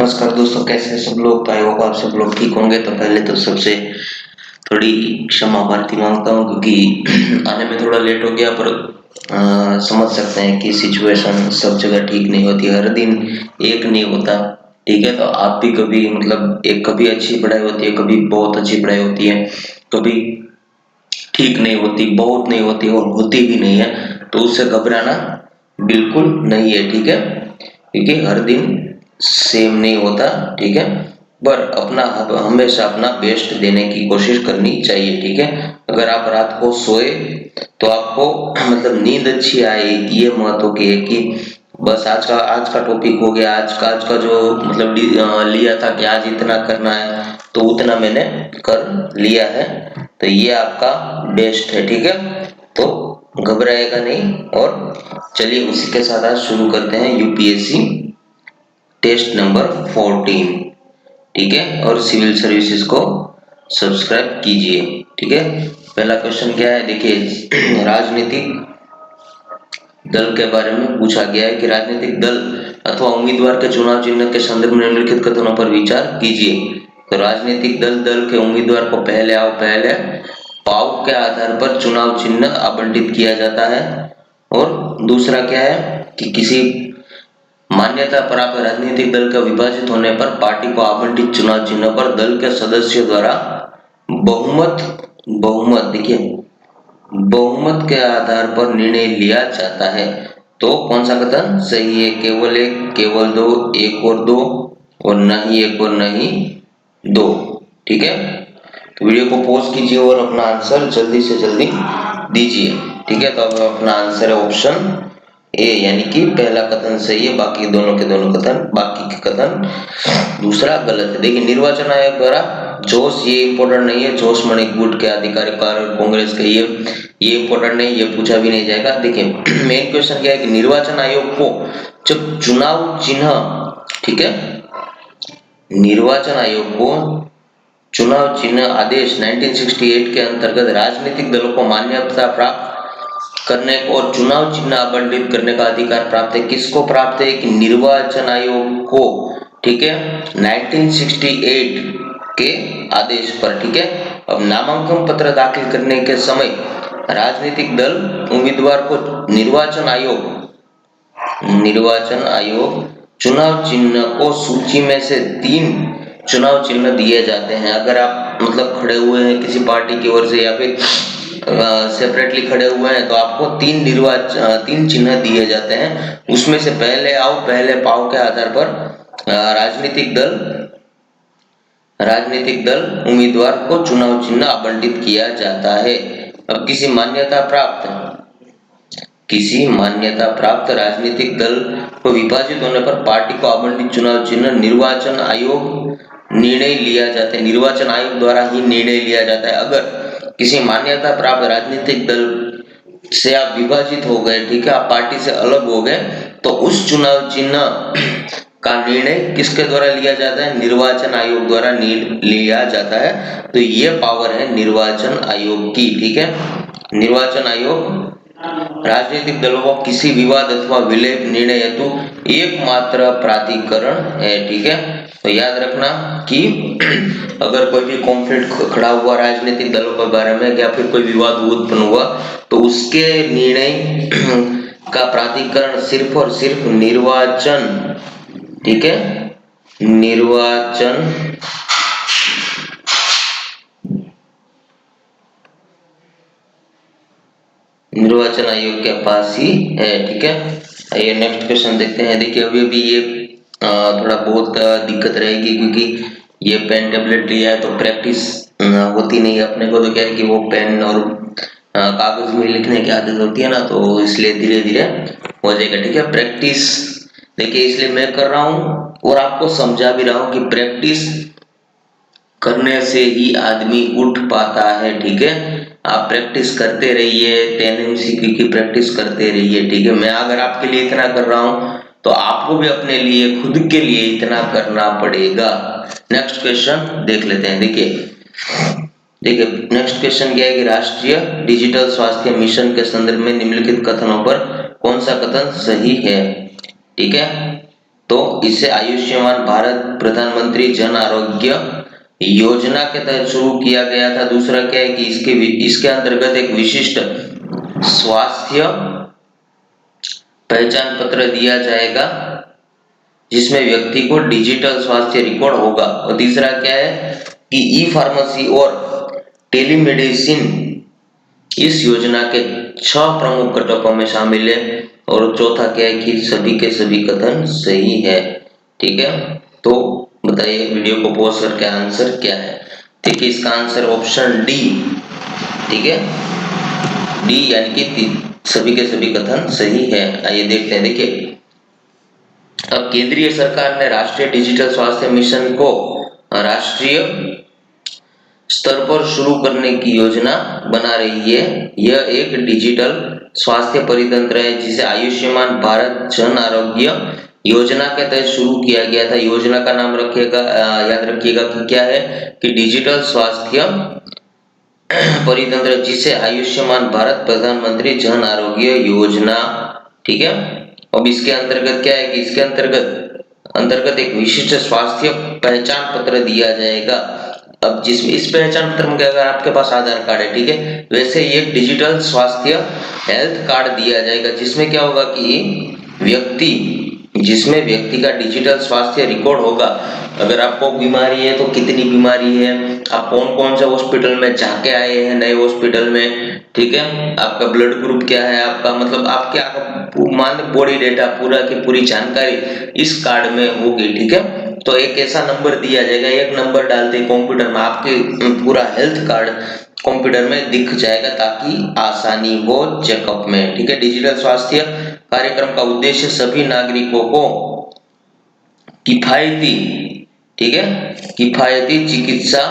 नमस्कार दोस्तों, कैसे हैं सब लोग। तो आई होप आप सब लोग ठीक होंगे। तो पहले तो सबसे थोड़ी क्षमा प्रार्थी मांगता हूँ क्योंकि आने में थोड़ा लेट हो गया, पर समझ सकते हैं कि सिचुएशन सब जगह ठीक नहीं होती, हर दिन एक नहीं होता। ठीक है, तो आप भी कभी मतलब एक कभी अच्छी पढ़ाई होती है, कभी बहुत अच्छी पढ़ाई होती है, कभी ठीक नहीं होती, बहुत नहीं होती और होती भी नहीं है। तो उससे घबराना बिल्कुल नहीं है, ठीक है, क्योंकि हर दिन सेम नहीं होता। ठीक है, पर अपना हमेशा अपना बेस्ट देने की कोशिश करनी चाहिए। ठीक है, अगर आप रात को सोए तो आपको मतलब नींद अच्छी आए, ये महत्व की है कि बस आज का टॉपिक हो गया, आज का जो मतलब लिया था कि आज इतना करना है, तो उतना मैंने कर लिया है। तो ये आपका बेस्ट है। ठीक है, तो घबराएगा नहीं। और चलिए उसी के साथ आज शुरू करते हैं यूपीएससी टेस्ट नंबर 14। ठीक है, और सिविल सर्विसेज को सब्सक्राइब कीजिए। ठीक है, पहला क्वेश्चन क्या है, देखिए राजनीतिक दल के बारे में पूछा गया है कि राजनीतिक दल अथवा उम्मीदवार के चुनाव चिन्ह के संदर्भ में निम्नलिखित कथनों पर विचार कीजिए। तो राजनीतिक दल के उम्मीदवार को पहले आओ पहले पाव के आधार पर चुनाव चिन्ह आवंटित किया जाता है। और दूसरा क्या है कि किसी मान्यता प्राप्त राजनीतिक दल का विभाजित होने पर पार्टी को आवंटित चुनाव चिन्ह पर दल के सदस्यों द्वारा बहुमत बहुमत देखिए बहुमत के आधार पर निर्णय लिया जाता है। तो कौन सा कथन सही है, केवल एक, केवल दो, एक और दो, और नहीं एक और नहीं दो। ठीक है, तो वीडियो को पॉज कीजिए और अपना आंसर जल्दी से जल्दी दीजिए। ठीक है, तो अब अपना आंसर है ऑप्शन ए, यानी कि पहला कथन सही है, बाकी दोनों के दोनों कथन, बाकी के कथन दूसरा गलत है। देखिए निर्वाचन आयोग द्वारा जोश, ये इंपॉर्टेंट नहीं है, जोश मणिकूट के आधिकारिक कार्य कांग्रेस के, ये इंपॉर्टेंट नहीं, ये पूछा भी नहीं जाएगा। देखिए मेन क्वेश्चन क्या है कि निर्वाचन आयोग को जब चुनाव चिन्ह, ठीक है, निर्वाचन आयोग को चुनाव चिन्ह आदेश 1968 के अंतर्गत राजनीतिक दलों को मान्यता प्राप्त करने और चुनाव चिन्ह आवंटित करने का अधिकार प्राप्त है। किसको प्राप्त है कि निर्वाचन आयोग को। ठीक है, 1968 के आदेश पर। ठीक है, अब नामांकन पत्र दाखिल करने के समय राजनीतिक दल उम्मीदवार को निर्वाचन आयोग चुनाव चिन्ह को सूची में से 3 चुनाव चिन्ह दिए जाते हैं। अगर आप मतलब खड़े हुए हैं किसी पार्टी की ओर से या फिर सेपरेटली खड़े हुए हैं तो आपको 3 चिन्ह दिए जाते हैं। उसमें से पहले आओ पहले पाओ के आधार पर राजनीतिक दल उम्मीदवार को चुनाव चिन्ह आवंटित किया जाता है। अब किसी मान्यता प्राप्त राजनीतिक दल को विभाजित होने पर पार्टी को आवंटित चुनाव चिन्ह निर्वाचन आयोग द्वारा ही निर्णय लिया जाता है। अगर किसी मान्यता प्राप्त राजनीतिक दल से आप विभाजित हो गए, ठीक है, आप पार्टी से अलग हो गए, तो उस चुनाव चिन्ह का निर्णय किसके द्वारा लिया जाता है, निर्वाचन आयोग द्वारा लिया जाता है। तो ये पावर है निर्वाचन आयोग की। ठीक है, निर्वाचन आयोग राजनीतिक दलों को किसी विवाद अथवा विलेप निर्णय हेतु एकमात्र प्राधिकरण है। ठीक है, तो याद रखना कि अगर कोई भी कॉन्फ्लिक्ट खड़ा हुआ राजनीतिक दलों के बारे में या फिर कोई विवाद उत्पन्न हुआ तो उसके निर्णय का प्राधिकरण सिर्फ और सिर्फ निर्वाचन, ठीक है, निर्वाचन आयोग के पास ही है। ठीक है, आइए नेक्स्ट क्वेश्चन देखते हैं। देखिए अभी ये थोड़ा बहुत दिक्कत रहेगी क्योंकि ये पेन टेबलेट लिया है तो प्रैक्टिस होती नहीं है अपने को। तो क्या है कि वो पेन और कागज में लिखने की आदत होती है ना, तो इसलिए धीरे धीरे हो जाएगा। ठीक है, प्रैक्टिस देखिए इसलिए मैं कर रहा हूँ और आपको समझा भी रहा हूँ कि प्रैक्टिस करने से ही आदमी उठ पाता है। ठीक है, आप प्रैक्टिस करते रहिए, 10 MCQ की प्रैक्टिस करते रहिए। ठीक है, मैं अगर आपके लिए इतना कर रहा हूं तो आपको भी अपने लिए खुद के लिए इतना करना पड़ेगा। नेक्स्ट क्वेश्चन देख लेते हैं। देखिए नेक्स्ट क्वेश्चन क्या है कि राष्ट्रीय डिजिटल स्वास्थ्य मिशन के संदर्भ में निम्नलिखित कथनों पर कौन सा कथन सही है। ठीक है, तो इसे आयुष्मान भारत प्रधानमंत्री जन आरोग्य योजना के तहत शुरू किया गया था। दूसरा क्या है कि इसके अंतर्गत एक विशिष्ट स्वास्थ्य पहचान पत्र दिया जाएगा जिसमें व्यक्ति को डिजिटल स्वास्थ्य रिकॉर्ड होगा। और तीसरा क्या है कि ई फार्मेसी और टेलीमेडिसिन इस योजना के 6 प्रमुख घटकों में शामिल है। और चौथा क्या है कि सभी के सभी कथन सही है। ठीक है, तो बताइए वीडियो को पॉज करके आंसर क्या है। देखिए इसका आंसर ऑप्शन डी, ठीक है, डी यानी कि सभी के सभी कथन सही है। आइए देखते हैं। देखिए अब केंद्रीय सरकार ने राष्ट्रीय डिजिटल स्वास्थ्य मिशन को राष्ट्रीय स्तर पर शुरू करने की योजना बना रही है। यह एक डिजिटल स्वास्थ्य परितंत्र है जिसे आयुष्मान भारत जन आरोग्य योजना के तहत शुरू किया गया था। योजना का नाम रखिएगा, याद रखिएगा कि क्या है कि डिजिटल स्वास्थ्य परितंत्र जिसे आयुष्मान भारत प्रधानमंत्री जन आरोग्य योजना, ठीक है। अब इसके अंतर्गत क्या है कि इसके अंतर्गत एक विशिष्ट स्वास्थ्य पहचान पत्र दिया जाएगा। अब जिसमें इस पहचान पत्र में अगर आपके पास आधार कार्ड है, ठीक है, वैसे ये एक स्वास्थ्य हेल्थ कार्ड दिया जाएगा जिसमें क्या होगा कि जिसमें व्यक्ति का डिजिटल स्वास्थ्य रिकॉर्ड होगा। अगर आपको बीमारी है तो कितनी बीमारी है, आप कौन कौन से हॉस्पिटल में जाके आए हैं, नए हॉस्पिटल में, ठीक है, आपका ब्लड ग्रुप क्या है, आपका मतलब आपके मान बॉडी डेटा पूरा की पूरी जानकारी इस कार्ड में होगी। ठीक है, तो एक ऐसा नंबर दिया जाएगा, एक नंबर डालते कंप्यूटर में आपके पूरा हेल्थ कार्ड कंप्यूटर में दिख जाएगा ताकि आसानी हो चेकअप में। ठीक है, डिजिटल स्वास्थ्य कार्यक्रम का उद्देश्य सभी नागरिकों को किफायती, ठीक है, किफायती चिकित्सा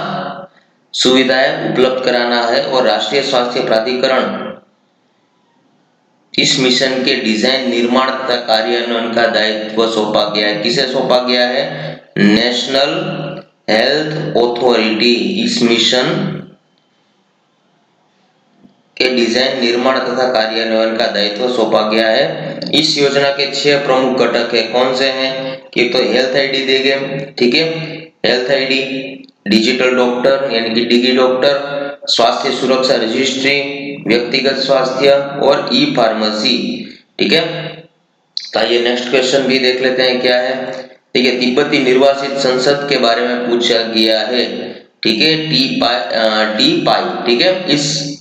सुविधाएं उपलब्ध कराना है। और राष्ट्रीय स्वास्थ्य प्राधिकरण इस मिशन के डिजाइन, निर्माण तथा कार्यान्वयन का दायित्व सौंपा गया है। किसे सौंपा गया है? नेशनल हेल्थ अथॉरिटी इस मिशन के डिजाइन, निर्माण तथा कार्यान्वयन का दायित्व सौंपा गया है। इस योजना के 6 प्रमुख घटक है। कौन से हैं? कि तो हेल्थ आईडी देंगे, ठीक है, हेल्थ आईडी, डिजिटल डॉक्टर यानी कि डिगी डॉक्टर, स्वास्थ्य सुरक्षा रजिस्ट्री, व्यक्तिगत स्वास्थ्य और ई फार्मेसी। ठीक है, तो ये नेक्स्ट क्वेश्चन भी देख लेते हैं क्या है। ठीक है, तिब्बती निर्वासित संसद के बारे में पूछा गया है। ठीक है, टी पाई, ठीक है, इस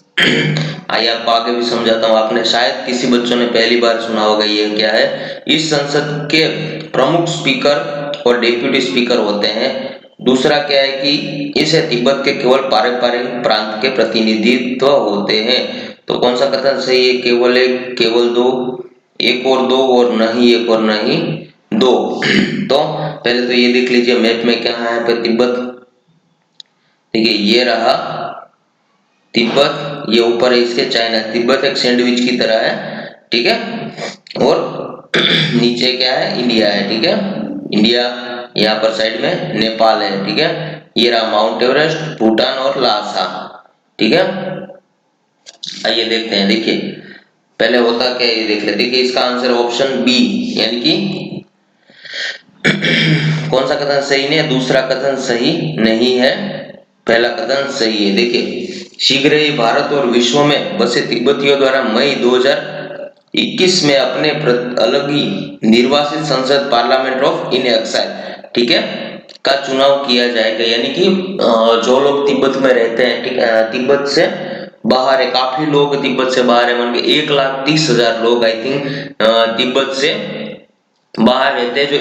आइए आपको आगे भी समझाता हूँ। आपने शायद किसी बच्चों ने पहली बार सुना होगा। ये क्या है? इस संसद के प्रमुख स्पीकर और डेप्यूटी स्पीकर होते हैं। दूसरा क्या है कि इसे तिब्बत के केवल पारंपरिक प्रांत के प्रतिनिधित्व होते हैं। तो कौन सा कथन सही है? केवल एक, केवल दो, एक और दो, और नहीं एक और नहीं दो। तो पहले तो ये देख लीजिए मैप में क्या है पे तिब्बत। देखिए ये रहा तिब्बत, ये ऊपर है इसके चाइना। तिब्बत एक सैंडविच की तरह है, ठीक है, और नीचे क्या है? इंडिया है। ठीक है, इंडिया, यहाँ पर साइड में नेपाल है। ठीक है, ये रहा माउंट एवरेस्ट, भूटान और लासा। ठीक है, आइए देखते हैं। देखिए पहले होता क्या ये देख लेते हैं कि इसका आंसर ऑप्शन बी यानी कि कौन सा कथन सही नहीं है? दूसरा कथन सही नहीं है, पहला कथन सही है। देखिए शीघ्र ही भारत और विश्व में बसे तिब्बतियों द्वारा मई 2021 में अपने अलग ही निर्वासित संसद पार्लियामेंट ऑफ इन एक्साइल, ठीक है, का चुनाव किया जाएगा। यानी कि जो लोग तिब्बत में रहते हैं, ठीक है, तिब्बत से बाहर है, काफी लोग तिब्बत से बाहर है, मान के 1,30,000 लोग आई थिंक तिब्बत से बाहर रहते हैं जो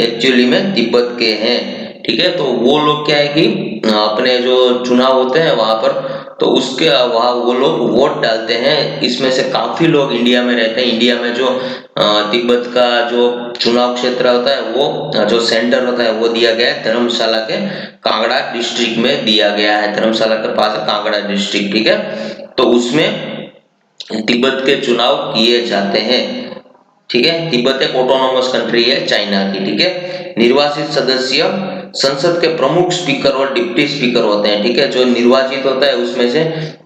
एक्चुअली में तिब्बत के हैं। ठीक है, तो वो लोग क्या है कि अपने जो चुनाव होते हैं वहां पर, तो उसके वहां वो लोग वोट डालते हैं। इसमें से काफी लोग इंडिया में रहते हैं। इंडिया में जो तिब्बत का जो चुनाव क्षेत्र होता है, वो जो सेंटर होता है वो दिया गया है धर्मशाला के कांगड़ा डिस्ट्रिक्ट में दिया गया है। धर्मशाला के पास कांगड़ा डिस्ट्रिक्ट, ठीक है, तो उसमें तिब्बत के चुनाव किए जाते हैं। ठीक है, तिब्बत एक ऑटोनोमस कंट्री है चाइना की। ठीक है, निर्वाचित सदस्य संसद के प्रमुख स्पीकर और डिप्टी स्पीकर होते हैं। ठीक है, जो निर्वाचित होता है उसमें से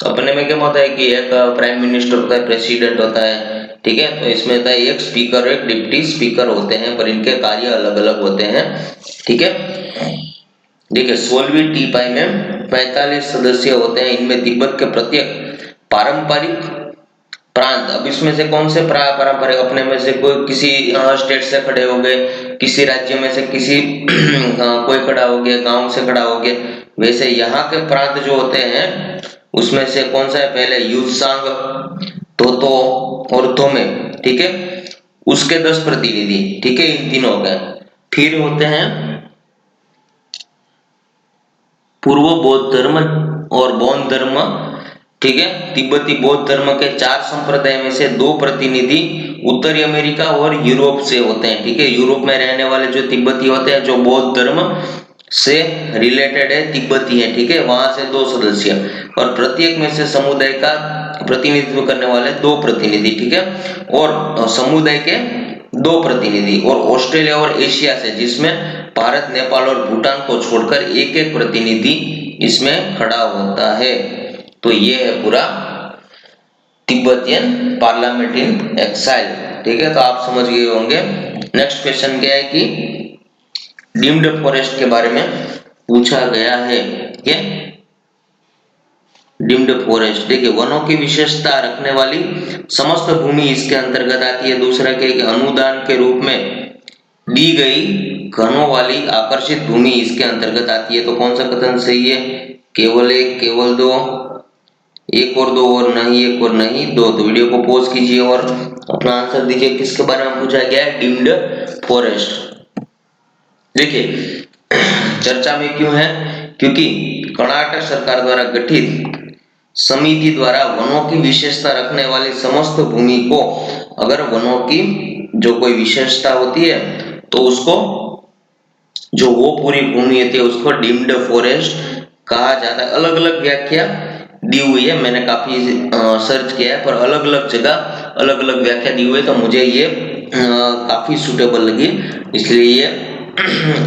अपने में क्या होता है कि एक प्राइम मिनिस्टर होता है, प्रेसिडेंट होता है, ठीक है। तो इसमें था एक स्पीकर एक डिप्टी स्पीकर होते हैं, पर इनके कार्य अलग अलग होते हैं, ठीक है। देखिए 16वीं टीपाई में 45 सदस्य होते हैं, इनमें तिब्बत के प्रत्येक पारंपरिक प्रांत, अब इसमें से कौन से पारंपरिक, अपने में से कोई किसी स्टेट से खड़े हो गए, किसी राज्य में से किसी कोई खड़ा हो गया, गांव से खड़ा हो गया, वैसे यहाँ के प्रांत जो होते हैं उसमें से कौन सा है, पहले युत्सांग, तोतो और तोमे, ठीक है, उसके 10 प्रतिनिधि, ठीक है, इन तीनों का। फिर होते हैं पूर्व बौद्ध धर्म और बौद्ध धर्म, ठीक है, तिब्बती बौद्ध धर्म के 4 संप्रदाय में से 2 प्रतिनिधि उत्तरी अमेरिका और यूरोप से होते हैं, ठीक है। यूरोप में रहने वाले जो तिब्बती होते हैं, जो बौद्ध धर्म से रिलेटेड है, तिब्बती है, ठीक है, वहां से 2 सदस्य, और प्रत्येक में से समुदाय का प्रतिनिधित्व करने वाले 2 प्रतिनिधि, ठीक है, और समुदाय के 2 प्रतिनिधि, और ऑस्ट्रेलिया और एशिया से, जिसमें भारत, नेपाल और भूटान को छोड़कर एक एक प्रतिनिधि इसमें खड़ा होता है। तो ये है पूरा तिब्बतियन पार्लियामेंट इन एक्साइल, ठीक है। तो आप समझ गए होंगे। नेक्स्ट क्वेश्चन क्या है कि डीम्ड फॉरेस्ट के बारे में पूछा गया है, ठीक है। डीम्ड फॉरेस्ट, देखिए वनों की विशेषता रखने वाली समस्त भूमि इसके अंतर्गत आती है। दूसरा क्या है कि अनुदान के रूप में दी गई घनों वाली आकर्षित भूमि इसके अंतर्गत आती है। तो कौन सा कथन सही है, केवल 1, केवल 2, 1 और 2 और नहीं, 1 और नहीं 2। तो वीडियो को पॉज कीजिए और अपना आंसर दीजिए, किसके बारे में पूछा गया है, डीम्ड फॉरेस्ट। देखिए चर्चा में क्यों है, क्योंकि कर्नाटक सरकार द्वारा गठित समिति द्वारा वनों की विशेषता रखने वाली समस्त भूमि को, अगर वनों की जो कोई विशेषता होती है तो उसको, जो वो पूरी भूमि होती है उसको डीम्ड फॉरेस्ट कहा जाता है। अलग अलग व्याख्या दी हुई है, मैंने काफी सर्च किया है, पर अलग अलग जगह अलग अलग व्याख्या दी हुई है, तो मुझे ये काफी सुटेबल लगी, इसलिए ये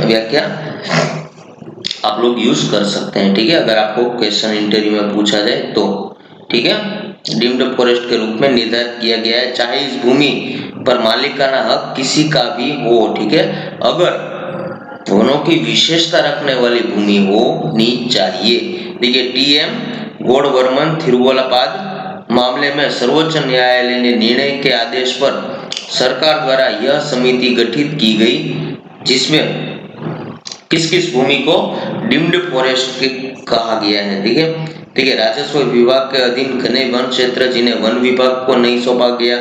व्याख्या आप लोग यूज कर सकते हैं, ठीक है, अगर आपको क्वेश्चन इंटरव्यू में पूछा जाए तो, ठीक है। डीम्ड फॉरेस्ट के रूप में निर्धारित किया गया है, चाहे इस भूमि पर मालिकाना हक किसी का भी हो, ठीक है, अगर वनों की विशेषता रखने वाली भूमि होनी चाहिए। देखिए टीएम गौड़वर्मन थिरुवल्लापाद मामले में सर्वोच्च न्यायालय ने निर्णय के आदेश पर सरकार द्वारा यह समिति गठित की गई, जिसमें किस किस भूमि को डीम्ड फॉरेस्ट कहा गया है, ठीक है। ठीक है, राजस्व विभाग के अधीन घने वन क्षेत्र जिन्हें वन विभाग को नहीं सौंपा गया।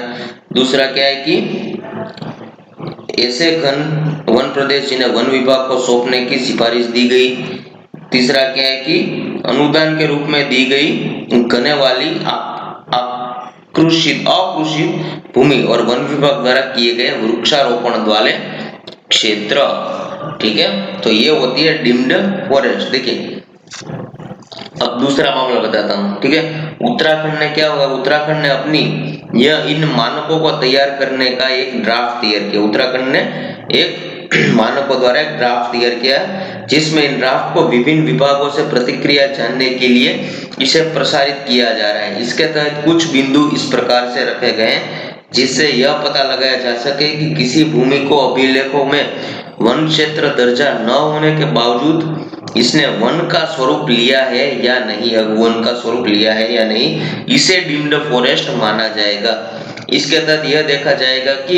दूसरा क्या है कि ऐसे घन वन प्रदेश जिन्हें वन विभाग को सौंपने की सिफारिश दी गई। तीसरा क्या है कि अनुदान के रूप में दी गई घने वाली अकृषित भूमि और वन विभाग द्वारा किए गए वृक्षारोपण वाले क्षेत्र, ठीक है। तो ये होती है डीम्ड फॉरेस्ट। देखिए अब दूसरा मामला बताता हूँ, ठीक है। उत्तराखंड ने क्या हुआ, उत्तराखंड ने अपनी इन मानकों को तैयार करने का एक ड्राफ्ट तैयार किया। उत्तराखंड ने एक मानकों द्वारा एक ड्राफ्ट तैयार किया, जिसमें इन ड्राफ्ट को विभिन्न विभागों से प्रतिक्रिया जानने के लिए इसे प्रसारित किया जा रहा है। इसके तहत कुछ बिंदु इस प्रकार से रखे गए जिससे यह पता लगाया जा सके कि किसी भूमि को अभिलेखों में वन क्षेत्र दर्जा न होने के बावजूद इसने वन का स्वरूप लिया है या नहीं, वन का स्वरूप लिया है या नहीं, इसे डीम्ड फॉरेस्ट माना जाएगा। इसके तहत यह देखा जाएगा कि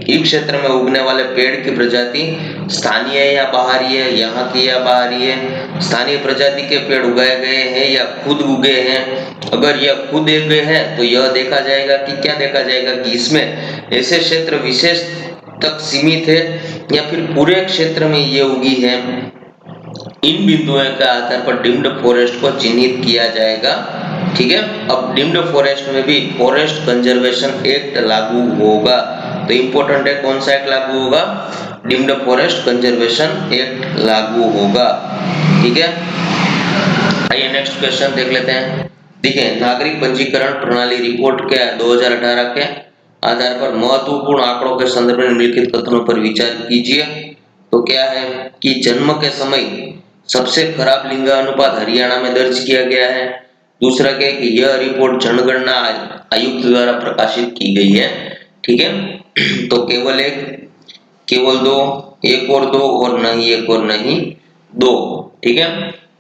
इस क्षेत्र में उगने वाले पेड़ की प्रजाति स्थानीय है या बाहरी है, यहाँ की या बाहरी है, स्थानीय प्रजाति के पेड़ उगाए गए हैं या खुद उगे हैं। अगर यह खुद उगे हैं तो यह देखा जाएगा कि क्या देखा जाएगा कि इसमें ऐसे क्षेत्र विशेष तक सीमित है या फिर पूरे क्षेत्र में ये उगी है। इन बिंदुओं के आधार पर डीम्ड फॉरेस्ट को चिन्हित किया जाएगा, ठीक है। अब डीम्ड फॉरेस्ट में भी फॉरेस्ट कंजर्वेशन एक्ट लागू होगा। तो इंपॉर्टेंट है, कौन सा एक्ट लागू होगा, डीम्ड फॉरेस्ट कंजर्वेशन एक्ट लागू होगा, ठीक है। आइए नेक्स्ट क्वेश्चन देख लेते हैं। देखिए नागरिक पंजीकरण प्रणाली रिपोर्ट के 2018 के आधार पर महत्वपूर्ण आंकड़ों के संदर्भ में निम्नलिखित कथनों पर विचार कीजिए। तो क्या है कि जन्म के समय सबसे खराब लिंगानुपात हरियाणा में दर्ज किया गया है। दूसरा क्या है कि यह रिपोर्ट जनगणना आयुक्त द्वारा प्रकाशित की गई है, ठीक है। तो केवल एक, केवल दो, एक और दो, और नहीं एक और नहीं दो, ठीक है।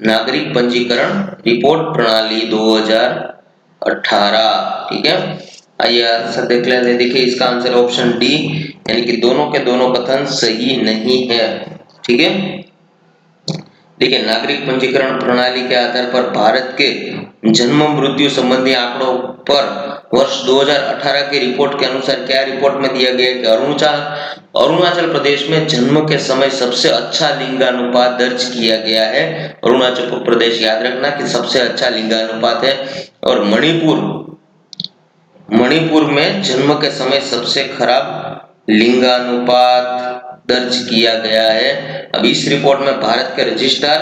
नागरिक पंजीकरण रिपोर्ट प्रणाली 2018, ठीक है। आइए आंसर देख लेते हैं। देखिए इसका आंसर ऑप्शन डी, यानी कि दोनों के दोनों कथन सही नहीं है, ठीक है। देखिए नागरिक पंजीकरण प्रणाली के आधार पर भारत के जन्म मृत्यु संबंधी आंकड़ों पर वर्ष 2018 की रिपोर्ट के अनुसार क्या रिपोर्ट में दिया गया है कि अरुणाचल प्रदेश में जन्म के समय सबसे अच्छा लिंगानुपात दर्ज किया गया है। अरुणाचल प्रदेश याद रखना कि सबसे अच्छा लिंगानुपात है। और मणिपुर में जन्म के समय सबसे खराब लिंगानुपात दर्ज किया गया है। अब इस रिपोर्ट में भारत के रजिस्ट्रार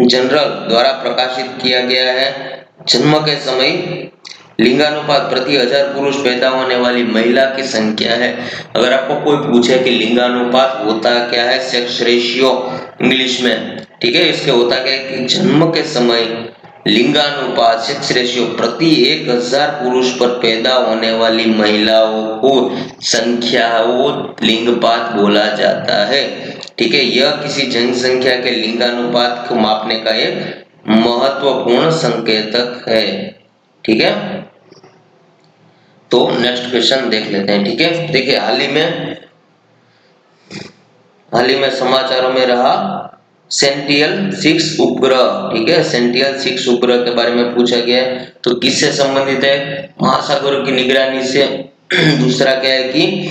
जनरल द्वारा प्रकाशित किया गया है। जन्म के समय लिंगानुपात प्रति 1000 पुरुष पैदा होने वाली महिला की संख्या है। अगर आपको कोई पूछे कि लिंगानुपात होता क्या है, सेक्स रेशियो इंग्लिश में, ठीक है, इसके होता क्या है कि जन्म के समय लिंगानुपात सेक्स रेशियो प्रति 1000 पुरुष पर पैदा होने वाली महिलाओं को संख्या वो लिंगपात बोला जाता है, ठीक है। यह किसी जनसंख्या के लिंगानुपात को मापने का एक महत्वपूर्ण संकेतक है, ठीक है। तो नेक्स्ट क्वेश्चन देख लेते हैं, ठीक है। देखिए हाल ही में समाचारों में रहा सेंटियल-6 उपग्रह, ठीक है। सेंटियल-6 उपग्रह के बारे में पूछा गया है, तो किससे संबंधित है? महासागरों की निगरानी से। दूसरा क्या है कि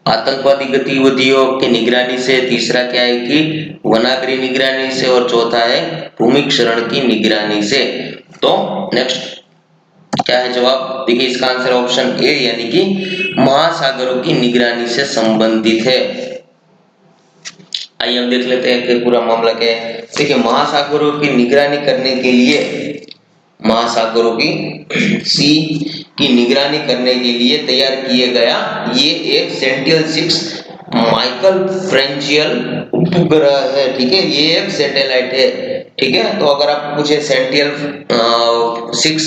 आतंकवादी गतिविधियों की निगरानी से। तीसरा क्या है कि वनाग्नि निगरानी से। और चौथा है भूमि क्षरण की निगरानी से। तो नेक्स्ट क्या है जवाब? देखिए इसका आंसर ऑप्शन ए, यानी कि महासागरों की निगरानी से संबंधित है। आइए हम देख लेते हैं कि पूरा मामला क्या है। देखिए महासागरों की निगरानी करने के लिए, महासागरों की सी की निगरानी करने के लिए तैयार किए गया ये एक सेंटियल-6 माइकल फ्रेंचियल उपग्रह है, ठीक है। ये एक सैटेलाइट है, ठीक है। तो अगर आप पूछे सेंटियल-6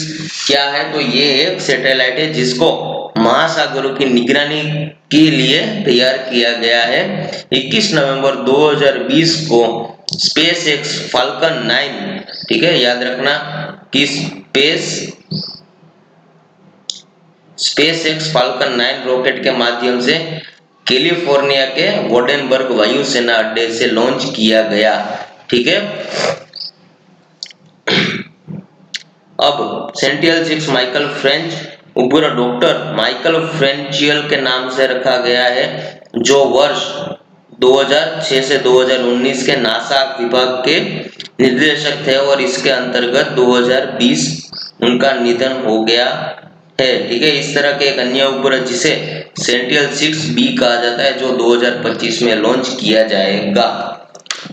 क्या है, तो ये एक सैटेलाइट है जिसको महासागरों की निगरानी के लिए तैयार किया गया है। 21 नवंबर 2020 को स्पेस एक्स फाल्कन 9, ठीक है, याद रखना कि स्पेस एक्स फाल्कन 9 रॉकेट के माध्यम से कैलिफोर्निया के वोडेनबर्ग वायुसेना अड्डे से लॉन्च किया गया, ठीक है। अब सेंटियल-6 माइकल फ्रेंच उपग्रह डॉक्टर माइकल फ्रेंचियल के नाम से रखा गया है, जो वर्ष 2006 से 2019 के नासा विभाग के निर्देशक थे और इसके अंतर्गत 2020 उनका निधन हो गया है, ठीक है। इस तरह के एक अन्य उपग्रह जिसे सेंटियल-6 बी कहा जाता है, जो 2025 में लॉन्च किया जाएगा।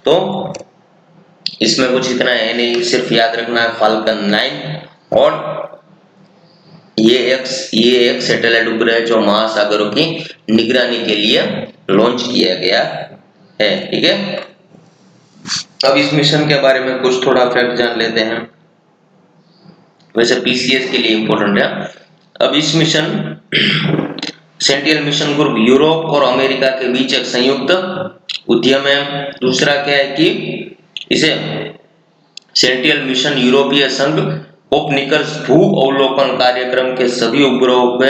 तो इसमें कुछ इतना है नहीं, सिर्फ याद रखना है फाल्कन 9 और ये एक सैटेलाइट उपग्रह है जो महासागरों की निगरानी के लिए लॉन्च किया गया है, ठीक है। अब इस मिशन के बारे में कुछ थोड़ा फैक्ट जान लेते हैं, वैसे पीसीएस के लिए इंपॉर्टेंट है। अब इस मिशन सेंटियल मिशन ग्रुप यूरोप और अमेरिका के बीच एक संयुक्त उद्यम है। दूसरा क्या है कि इसे सेंटियल मिशन यूरोपीय संघ कोपरनिकस भू अवलोकन कार्यक्रम के सभी उपग्रहों पे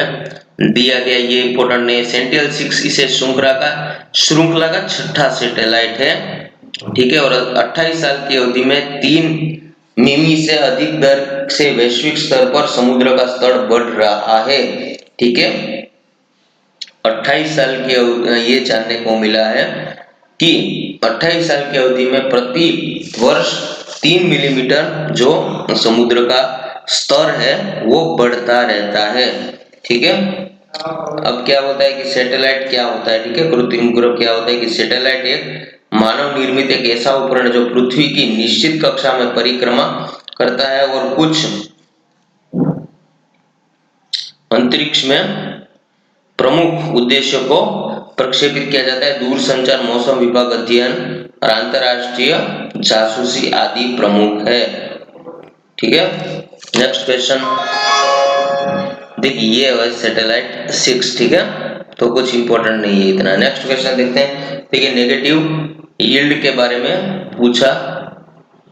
दिया गया, ये इंपॉर्टेंट है। सेंटियल-6 इसे श्रृंखला का छठा सैटेलाइट है, ठीक है। और 28 साल की अवधि में 3 मिमी से अधिक दर से वैश्विक स्तर पर समुद्र का स्तर बढ़ रहा है, ठीक है। 28 साल की ये जानने को मिला है कि 28 साल की अवधि में प्रति वर्ष 3 मिलीमीटर जो समुद्र का स्तर है वो बढ़ता रहता है, ठीक है। अब क्या होता है कि सैटेलाइट क्या होता है, ठीक है। कृत्रिम उपग्रह क्या होता है कि सैटेलाइट एक मानव निर्मित एक ऐसा उपकरण है जो पृथ्वी की निश्चित कक्षा में परिक्रमा करता है और कुछ अंतरिक्ष में प्रमुख उद्देश्यों को प्रक्षेपित किया जाता है। दूरसंचार, मौसम विभाग अध्ययन और अंतरराष्ट्रीय जासूसी आदि प्रमुख है, ठीक है। नेक्स्ट क्वेश्चन, देखिए ये है सैटेलाइट 6, ठीक है, तो कुछ इंपॉर्टेंट नहीं है इतना। नेक्स्ट क्वेश्चन देखते हैं। देखिए नेगेटिव यील्ड के बारे में पूछा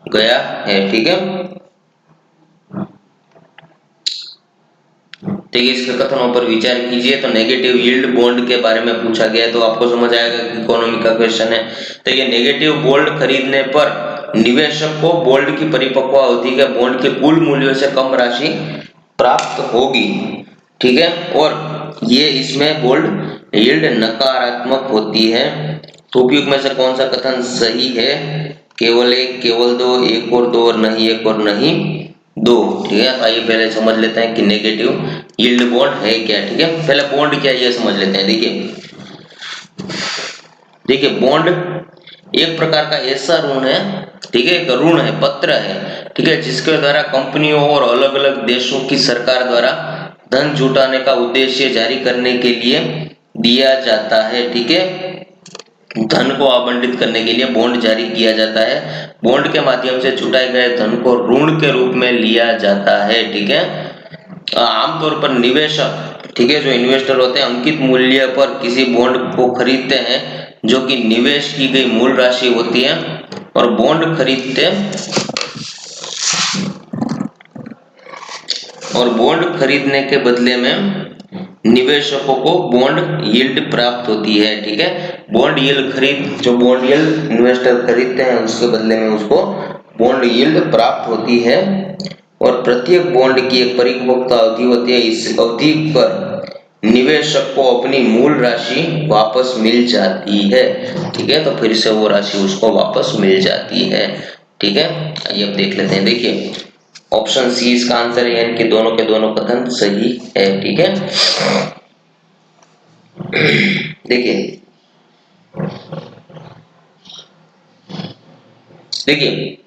गया है, ठीक है। देखिए इसके कथनों पर विचार कीजिए। तो नेगेटिव यील्ड बॉन्ड के बारे में पूछा गया है, तो आपको समझ आएगा कि इकोनॉमी का क्वेश्चन है। तो ये नेगेटिव बॉन्ड खरीदने पर निवेशक को बॉन्ड की परिपक्व अवधि के बॉन्ड के कुल मूल्य से कम राशि प्राप्त होगी, ठीक है। और ये इसमें बॉन्ड यील्ड नकारात्मक होती है। तो उपयुक्त में से कौन सा कथन सही है? केवल एक, केवल दो, एक और दो, और नहीं एक और नहीं दो, ठीक है। आइए पहले समझ लेते हैं कि नेगेटिव यील्ड बॉन्ड है क्या, ठीक है। पहले बॉन्ड क्या है ये समझ लेते हैं। देखिए बॉन्ड एक प्रकार का ऐसा ऋण है, ठीक है, एक ऋण है, पत्र है, ठीक है, जिसके द्वारा कंपनियों और अलग अलग देशों की सरकार द्वारा धन जुटाने का उद्देश्य जारी करने के लिए दिया जाता है, ठीक है। धन को आवंटित करने के लिए बॉन्ड जारी किया जाता है। बॉन्ड के माध्यम से जुटाए गए धन को ऋण के रूप में लिया जाता है, ठीक है। आमतौर पर निवेशक, ठीक है, जो इन्वेस्टर होते हैं, अंकित मूल्य पर किसी बॉन्ड को खरीदते हैं जो कि निवेश की गई मूल राशि होती है, और बॉन्ड खरीदने के बदले में निवेशकों को बॉन्ड यील्ड प्राप्त होती है, ठीक है। बॉन्ड यील्ड जो बॉन्ड यील्ड इन्वेस्टर खरीदते हैं उसके बदले में उसको बॉन्ड यील्ड प्राप्त होती है, और प्रत्येक बॉन्ड की एक परिपक्वता अवधि होती है। इस अवधि पर निवेशक को अपनी मूल राशि वापस मिल जाती है, ठीक है। तो फिर से वो राशि उसको वापस मिल जाती है, ठीक है। आइए अब देख लेते हैं। देखिए ऑप्शन सी इसका आंसर है, यानी कि दोनों के दोनों कथन सही है, ठीक है। देखिए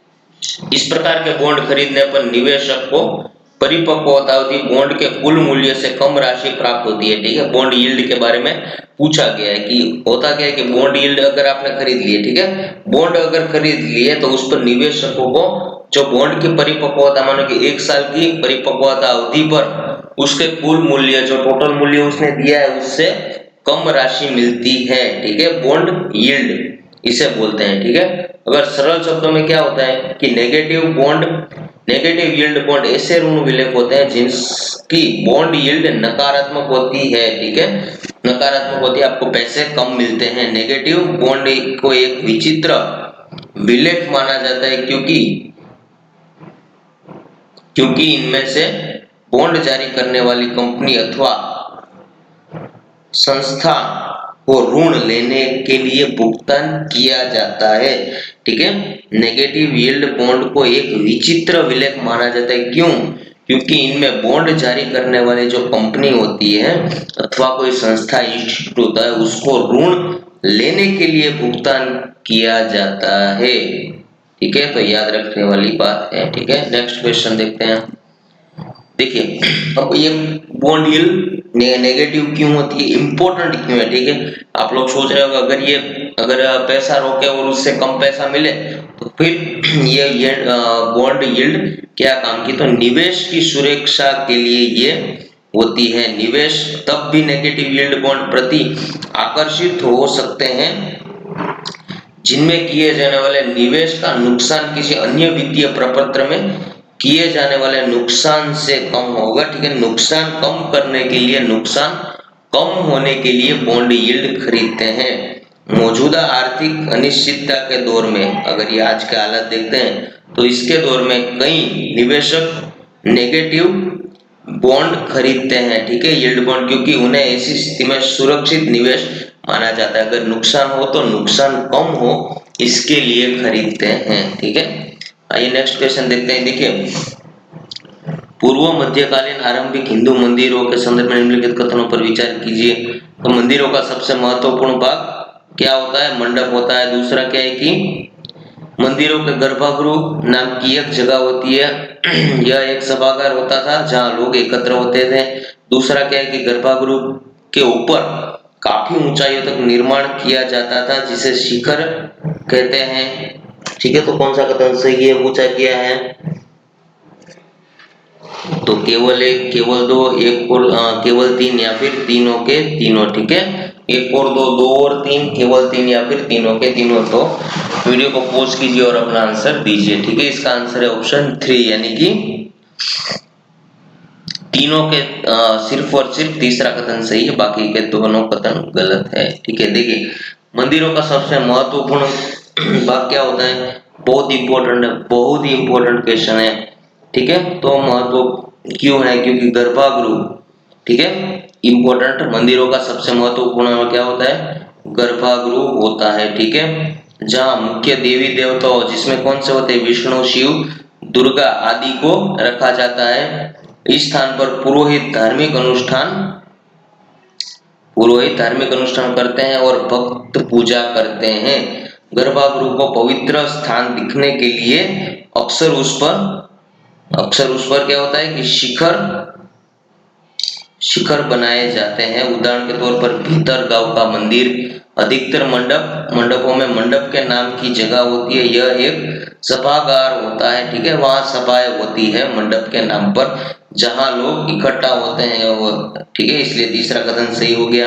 इस प्रकार के बॉन्ड खरीदने पर निवेशक को परिपक्वता अवधि बॉन्ड के कुल मूल्य से कम राशि प्राप्त होती है, ठीक है। बॉन्ड यील्ड के बारे में पूछा गया है कि होता क्या है कि बॉन्ड यील्ड अगर आपने खरीद लिए, ठीक है, बॉन्ड अगर खरीद लिए तो उस पर निवेशकों को जो बॉन्ड की परिपक्वता, मानो कि 1 साल की परिपक्वता अवधि पर उसके कुल मूल्य, जो टोटल मूल्य उसने दिया है, उससे कम राशि मिलती है, ठीक है। बॉन्ड यील्ड इसे बोलते हैं, ठीक है। अगर सरल शब्दों में क्या होता है कि नेगेटिव यील्ड बॉन्ड ऐसे ऋण विलेख होते हैं जिनकी बॉन्ड यील्ड नकारात्मक होती है, ठीक है, नकारात्मक होती है, आपको पैसे कम मिलते हैं। नेगेटिव बॉन्ड को एक विचित्र विलेख माना जाता है क्योंकि इनमें से बॉन्ड जारी करने वाली कंपनी अथवा संस्था को ऋण लेने के लिए भुगतान किया जाता है, ठीक है। नेगेटिव यील्ड बॉन्ड को एक विचित्र विलेख माना जाता है, क्यों? क्योंकि इनमें बॉन्ड जारी करने वाली जो कंपनी होती है अथवा कोई संस्था, इंस्टीट्यूट होता है, उसको ऋण लेने के लिए भुगतान किया जाता है, ठीक है। तो याद रखने वाली बात है, ठीक है। नेक्स्ट क्वेश्चन देखते हैं। देखिए अब ये बॉन्ड यील्ड नेगेटिव क्यों होती है, इंपॉर्टेंट क्यों है, ठीक है। आप लोग सोच रहे हो अगर पैसा रोके और उससे कम पैसा मिले तो फिर ये बॉन्ड यील्ड क्या काम की? तो निवेश की सुरक्षा के लिए ये होती है। निवेश तब भी नेगेटिव यील्ड बॉन्ड प्रति आकर्षित हो सकते हैं जिनमें किए जाने वाले निवेश का नुकसान किसी अन्य वित्तीय प्रपत्र में किए जाने वाले नुकसान से कम होगा, ठीक है। नुकसान कम करने के लिए, नुकसान कम होने के लिए बॉन्ड यील्ड खरीदते हैं। मौजूदा आर्थिक अनिश्चितता के दौर में, अगर ये आज के हालात देखते हैं तो इसके दौर में कई निवेशक नेगेटिव बॉन्ड खरीदते हैं, ठीक है, यील्ड बॉन्ड, क्योंकि उन्हें ऐसी स्थिति में सुरक्षित निवेश माना जाता है। अगर नुकसान हो तो नुकसान कम हो, इसके लिए खरीदते हैं, ठीक है। आइए नेक्स्ट क्वेश्चन देखते हैं। देखिए पूर्व मध्यकालीन आरंभिक हिंदू मंदिरों के संदर्भ में निम्नलिखित कथनों पर विचार कीजिए। तो मंदिरों का सबसे महत्वपूर्ण भाग क्या होता है? मंडप होता है। दूसरा क्या है कि मंदिरों के गर्भगृह नाम की एक जगह होती है, यह एक सभागार होता था जहां लोग एकत्र होते थे। दूसरा क्या है कि गर्भगृह के ऊपर काफी ऊंचाइयों तक निर्माण किया जाता था जिसे शिखर कहते हैं, ठीक है। तो कौन सा कथन सही है पूछा गया है? तो केवल एक, केवल दो, एक और केवल तीन, या फिर तीनों के तीनों। ठीक है, एक और दो, दो और तीन, केवल तीन, या फिर तीनों के तीनों। तो वीडियो को पॉज कीजिए और अपना आंसर दीजिए। ठीक है, इसका आंसर है ऑप्शन 3, यानी कि तीनों के सिर्फ और सिर्फ तीसरा कथन सही है, बाकी के दोनों कथन गलत है। ठीक है, देखिए मंदिरों का सबसे महत्वपूर्ण भाग क्या होता है, बहुत इंपॉर्टेंट है, बहुत ही इंपॉर्टेंट क्वेश्चन है। ठीक है, तो महत्व क्यों है, क्योंकि गर्भगृह, ठीक है, इंपॉर्टेंट, मंदिरों का सबसे महत्वपूर्ण क्या होता है, गर्भगृह होता है। ठीक है, जहाँ मुख्य देवी देवताओं, जिसमें कौन से होते हैं, विष्णु, शिव, दुर्गा आदि को रखा जाता है। इस स्थान पर पुरोहित धार्मिक अनुष्ठान करते हैं और भक्त पूजा करते हैं। गर्भगृह को पवित्र स्थान दिखने के लिए अक्सर उस पर क्या होता है कि शिखर बनाए जाते हैं। उदाहरण के तौर पर भीतरगांव का मंदिर, अधिकतर मंडपों में मंडप के नाम की जगह होती है, यह एक सभागार होता है। ठीक है, वहां सभाएं होती है मंडप के नाम पर, जहां लोग इकट्ठा होते हैं वो। ठीक है, इसलिए तीसरा कथन सही हो गया।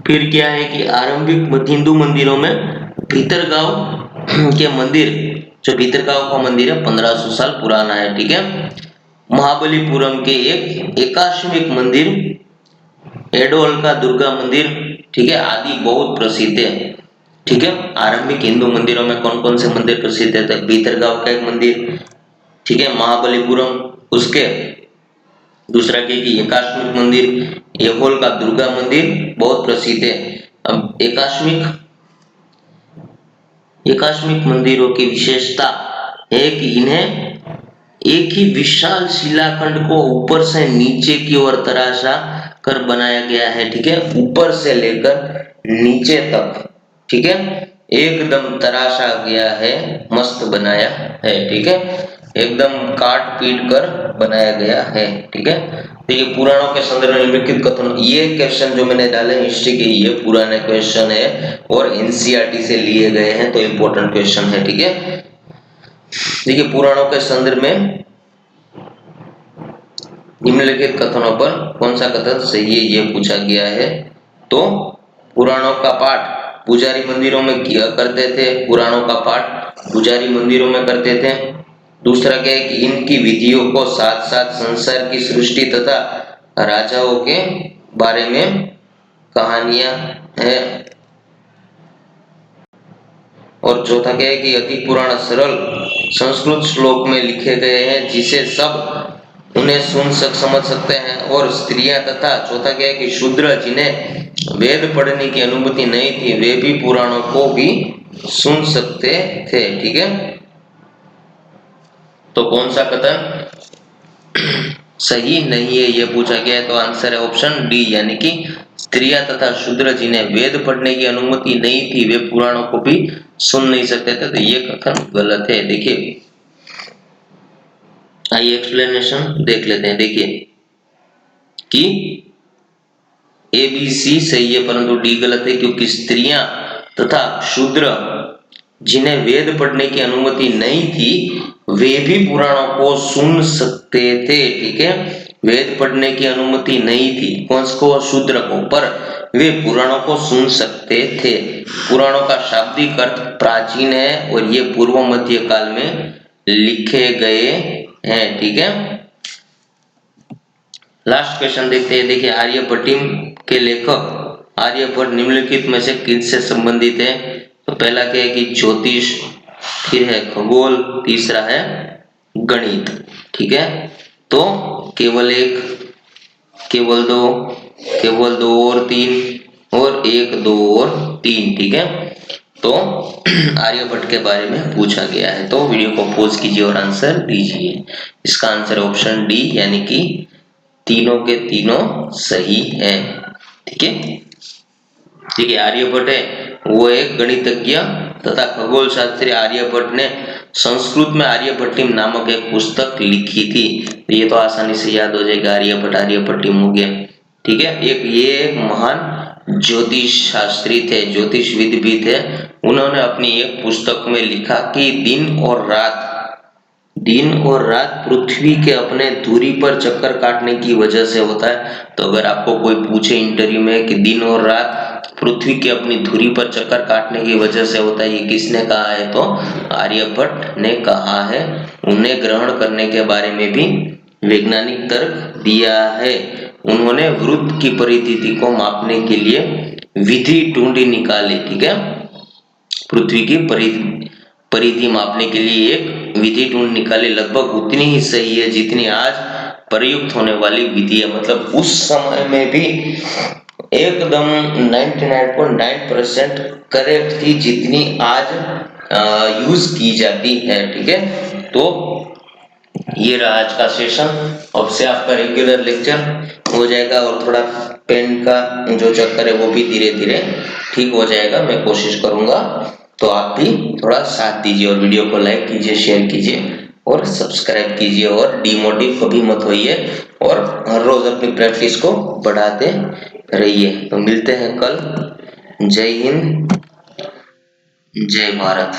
फिर क्या है कि आरंभिक हिंदू मंदिरों में भीतरगांव के मंदिर, जो भीतरगांव का मंदिर है 1500 साल पुराना है। ठीक है, महाबलीपुरम के एक एकाश्मिक मंदिर, एडोल का दुर्गा मंदिर, ठीक है, आदि बहुत प्रसिद्ध है। ठीक है, आरंभिक हिंदू मंदिरों में कौन कौन से मंदिर प्रसिद्ध है, तो भीतरगांव का एक मंदिर, ठीक है, महाबलीपुरम, उसके दूसरा के कि एकाश्मिक मंदिर, एहोल का दुर्गा मंदिर बहुत प्रसिद्ध है। अब एकाश्मिक मंदिरों की विशेषता है कि इन्हें एक ही विशाल शिलाखंड को ऊपर से नीचे की ओर तराशा कर बनाया गया है। ठीक है, ऊपर से लेकर नीचे तक, ठीक है, एकदम तराशा गया है, मस्त बनाया है। ठीक है, एकदम काट पीट कर बनाया गया है। ठीक है, तो ये पुराणों के संदर्भ में निम्नलिखित कथन, ये क्वेश्चन जो मैंने डाले हिस्ट्री के, ये पुराने क्वेश्चन है और एनसीईआरटी से लिए गए हैं, तो इंपॉर्टेंट क्वेश्चन है। ठीक है, देखिए पुराणों के संदर्भ में निम्नलिखित कथनों पर कौन सा कथन सही है, ये पूछा गया है। तो पुराणों का पाठ पुजारी मंदिरों में किया करते थे, पुराणों का पाठ पुजारी मंदिरों में करते थे। दूसरा क्या है कि इनकी विधियों को साथ साथ संसार की सृष्टि तथा राजाओं के बारे में कहानियां हैं। और चौथा क्या है कि अधिक पुराण सरल संस्कृत श्लोक में लिखे गए हैं, जिसे सब उन्हें समझ सकते हैं। और स्त्रियां तथा चौथा क्या है कि शूद्र, जिन्हें वेद पढ़ने की अनुमति नहीं थी, वे भी पुराणों को भी सुन सकते थे। ठीक है, तो कौन सा कथन सही नहीं है, यह पूछा गया है। तो आंसर है ऑप्शन डी, यानी कि स्त्रियां तथा शूद्र, जिन्हें वेद पढ़ने की अनुमति नहीं थी, वे पुराणों को भी सुन नहीं सकते थे। तो ये कथन गलत है। देखिए, आइए एक्सप्लेनेशन देख लेते हैं। देखिए कि ए बी सी सही है, परंतु डी गलत है, क्योंकि स्त्रियां तथा शूद्र, जिन्हें वेद पढ़ने की अनुमति नहीं थी, वे भी पुराणों को सुन सकते थे। ठीक है, वेद पढ़ने की अनुमति नहीं थी कौन को, शूद्र को, पर वे पुराणों को सुन सकते थे। पुराणों का शाब्दिक अर्थ प्राचीन है और ये पूर्व मध्य काल में लिखे गए हैं। ठीक है, लास्ट क्वेश्चन देखते हैं। देखिए, आर्यभट्टिम के लेखक आर्यभट्ट निम्नलिखित में से किससे संबंधित है। तो पहला क्या है कि ज्योतिष, फिर है खगोल, तीसरा है गणित। ठीक है, तो केवल एक, केवल दो और तीन, और एक, दो और तीन। ठीक है, तो आर्यभट्ट के बारे में पूछा गया है। तो वीडियो को पॉज कीजिए और आंसर दीजिए। इसका आंसर ऑप्शन डी, यानी कि तीनों के तीनों सही है। ठीक है, ठीक है, आर्यभट्ट है वो एक गणितज्ञ तथा खगोल शास्त्री। आर्यभट्ट ने संस्कृत में आर्यभट्टिम नामक एक पुस्तक लिखी थी। ये तो आसानी से याद हो जाएगा, आर्यभट्ट आर्यभट्टिम हो गया। ठीक है, ये महान ज्योतिष शास्त्री थे, ज्योतिषविद भी थे। उन्होंने अपनी एक पुस्तक में लिखा कि दिन और रात पृथ्वी के अपने धुरी पर चक्कर काटने की वजह से होता है। तो अगर आपको कोई पूछे इंटरव्यू में कि दिन और रात पृथ्वी के अपनी धुरी पर चक्कर काटने की वजह से होता है, ये किसने कहा है? तो आर्यभट्ट ने कहा है। उन्हें ग्रहण करने के बारे में भी वैज्ञानिक तर्क दिया है। उन्होंने वृत्त की परिधि को मापने के लिए विधि ढूंढी निकाली। ठीक है, पृथ्वी की परिधि मापने के लिए एक विधि ढूंढ निकाली, लगभग उतनी ही सही है जितनी आज प्रयुक्त होने वाली विधि है। मतलब उस समय में भी एकदम 99.9% करेक्ट थी जितनी आज यूज की जाती है। ठीक है, तो ये रहा आज का सेशन। अब से आपका रेगुलर लेक्चर हो जाएगा और थोड़ा पेन का जो चक्कर है वो भी धीरे धीरे ठीक हो जाएगा, मैं कोशिश करूंगा। तो आप भी थोड़ा साथ दीजिए और वीडियो को लाइक कीजिए, शेयर कीजिए और सब्सक्राइब कीजिए और डिमोटिव कभी मत होइए और हर रोज अपनी प्रैक्टिस को बढ़ाते रहिए। तो मिलते हैं कल। जय हिंद, जय भारत।